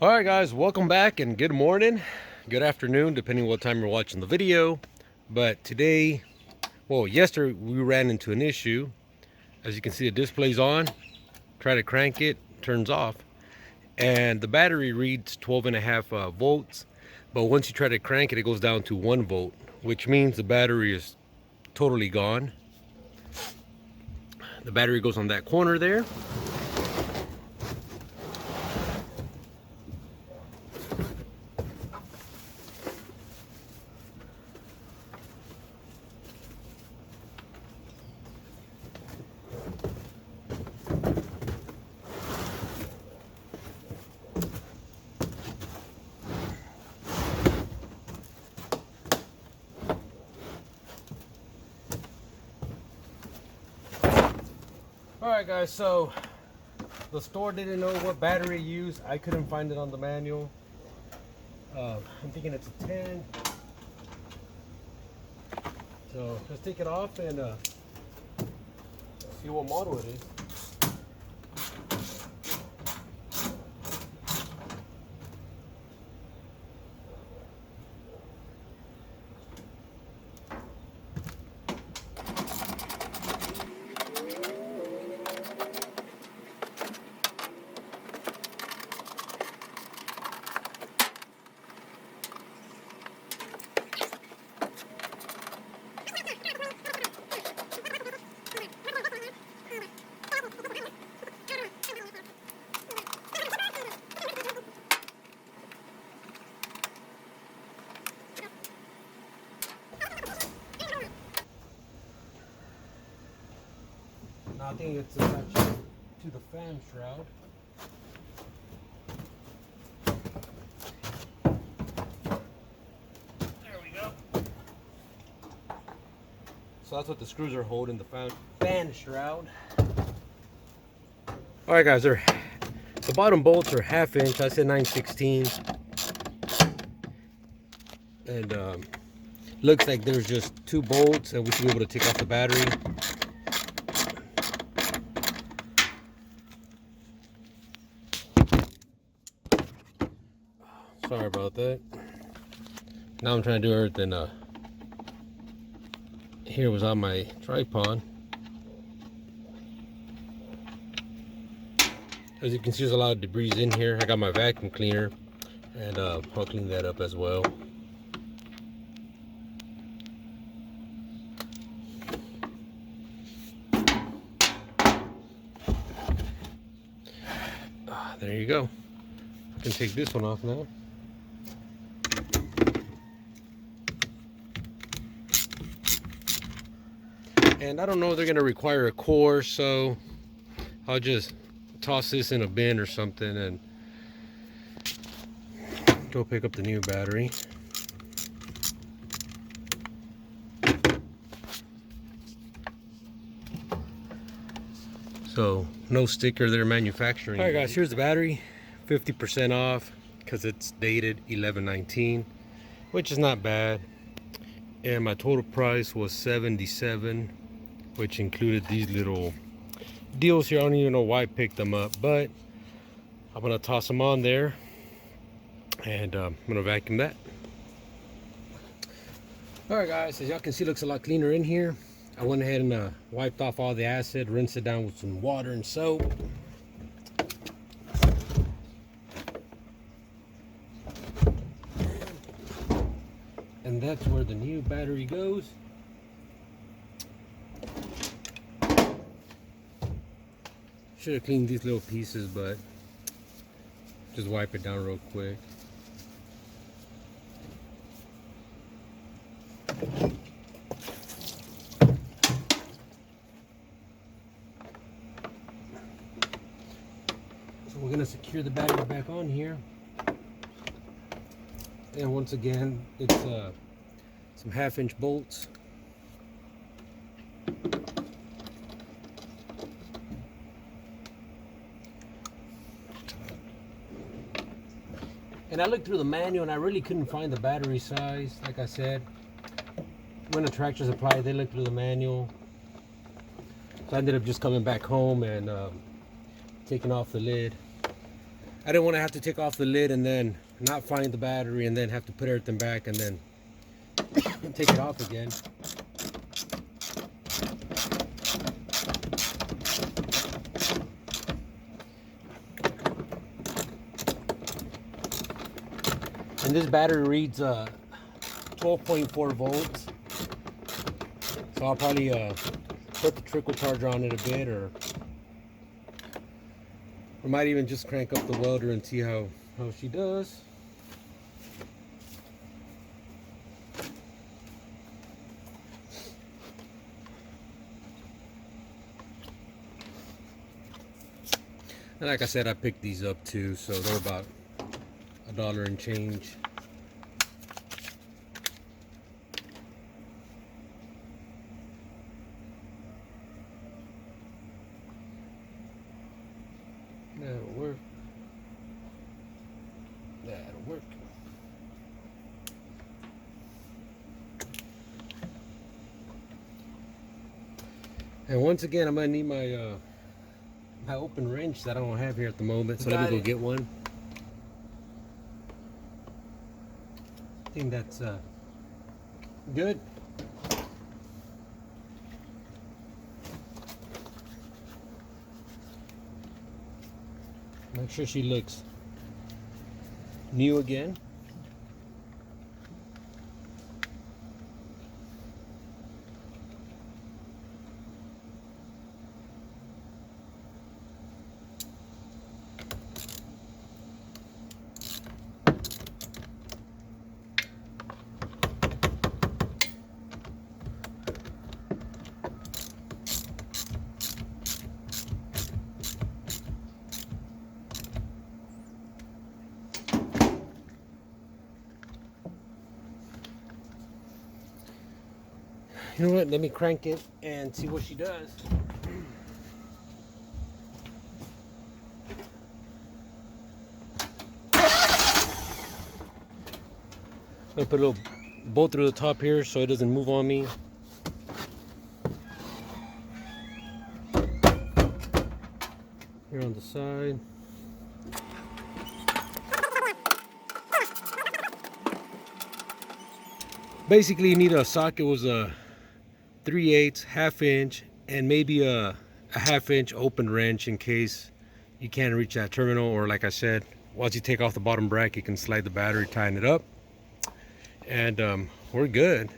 All right, guys, welcome back and good morning, good afternoon, depending what time you're watching the video. But today, well, yesterday we ran into an issue. As you can see, the display's on. Try to crank it, turns off, and the battery reads 12.5 volts. But once you try to crank it, it goes down to 1 volt, which means the battery is totally gone. The battery goes on that corner there. Alright guys, so the store didn't know what battery to use. I couldn't find it on the manual. I'm thinking it's a 10. So let's take it off and see what model it is. I think it's attached to the fan shroud. There we go. So that's what the screws are holding, the fan shroud. Alright guys, the bottom bolts are 1/2 inch. I said 9/16. And looks like there's just 2 bolts and we should be able to take off the battery. Sorry about that. Now I'm trying to do everything here was on my tripod. As you can see, there's a lot of debris in here. I got my vacuum cleaner and I'll clean that up as well. There you go. I can take this one off now. And I don't know if they're going to require a core, so I'll just toss this in a bin or something and go pick up the new battery. So no sticker there manufacturing. All right guys, here's the battery, 50% off because it's dated 11/19, which is not bad. And my total price was $77, which included these little deals here. I don't even know why I picked them up, but I'm gonna toss them on there and I'm gonna vacuum that. All right guys, as y'all can see, it looks a lot cleaner in here. I went ahead and wiped off all the acid, rinsed it down with some water and soap. And that's where the new battery goes. Should have cleaned these little pieces, but just wipe it down real quick. So we're gonna secure the battery back on here. And once again, it's some 1/2 inch bolts. And I looked through the manual and I really couldn't find the battery size. Like I said, when a Tractor Supply, they looked through the manual. So I ended up just coming back home and taking off the lid. I didn't want to have to take off the lid and then not find the battery and then have to put everything back and then take it off again. And this battery reads 12.4 volts. So I'll probably put the trickle charger on it a bit, or I might even just crank up the welder and see how she does. And like I said, I picked these up too, so they're about $1 and change. That'll work. That'll work. And once again, I'm gonna need my my open wrench that I don't have here at the moment, so let me go get one. I think that's good. Make sure she looks new again. You know what? Let me crank it and see what she does. I'm gonna put a little bolt through the top here so it doesn't move on me. Here on the side. Basically, you need a socket was a 3/8, ½ inch, and maybe a ½ inch open wrench in case you can't reach that terminal, or like I said, once you take off the bottom bracket, you can slide the battery, tighten it up, and we're good.